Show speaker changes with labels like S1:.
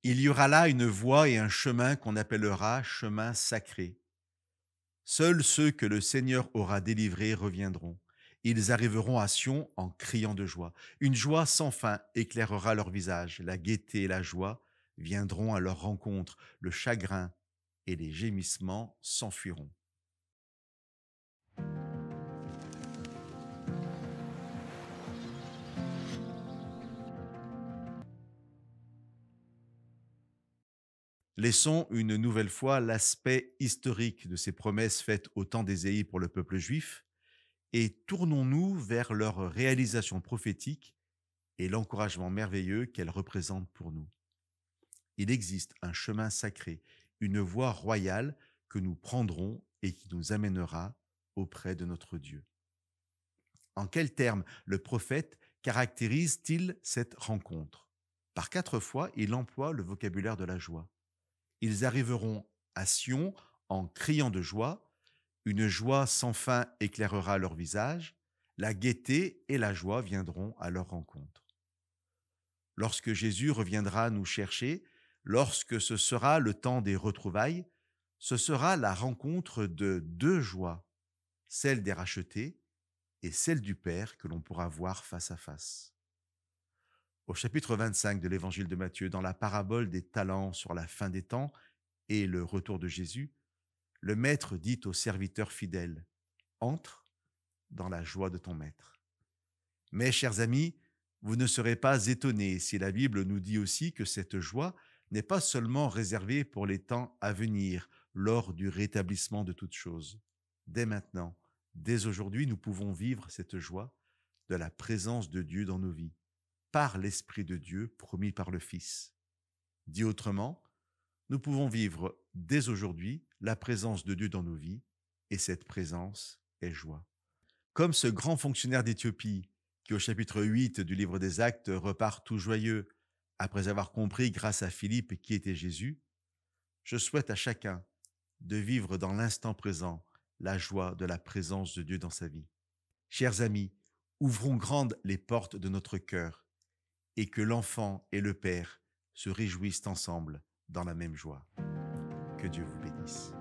S1: Il y aura là une voie et un chemin qu'on appellera chemin sacré. Seuls ceux que le Seigneur aura délivrés reviendront. Ils arriveront à Sion en criant de joie. Une joie sans fin éclairera leur visage. La gaieté et la joie viendront à leur rencontre. Le chagrin et les gémissements s'enfuiront. Laissons une nouvelle fois l'aspect historique de ces promesses faites au temps d'Ésaïe pour le peuple juif et tournons-nous vers leur réalisation prophétique et l'encouragement merveilleux qu'elles représentent pour nous. Il existe un chemin sacré, une voie royale que nous prendrons et qui nous amènera auprès de notre Dieu. En quels termes le prophète caractérise-t-il cette rencontre? Par 4 fois, il emploie le vocabulaire de la joie. Ils arriveront à Sion en criant de joie, une joie sans fin éclairera leur visage, la gaieté et la joie viendront à leur rencontre. Lorsque Jésus reviendra nous chercher, lorsque ce sera le temps des retrouvailles, ce sera la rencontre de deux joies, celle des rachetés et celle du Père que l'on pourra voir face à face. Au chapitre 25 de l'évangile de Matthieu, dans la parabole des talents sur la fin des temps et le retour de Jésus, le maître dit au serviteur fidèle, entre dans la joie de ton maître. Mais, chers amis, vous ne serez pas étonnés si la Bible nous dit aussi que cette joie n'est pas seulement réservée pour les temps à venir, lors du rétablissement de toutes choses. Dès maintenant, dès aujourd'hui, nous pouvons vivre cette joie de la présence de Dieu dans nos vies, par l'Esprit de Dieu promis par le Fils. Dit autrement, nous pouvons vivre dès aujourd'hui la présence de Dieu dans nos vies, et cette présence est joie. Comme ce grand fonctionnaire d'Éthiopie, qui au chapitre 8 du livre des Actes repart tout joyeux, après avoir compris grâce à Philippe qui était Jésus, je souhaite à chacun de vivre dans l'instant présent la joie de la présence de Dieu dans sa vie. Chers amis, ouvrons grandes les portes de notre cœur et que l'enfant et le Père se réjouissent ensemble dans la même joie. Que Dieu vous bénisse.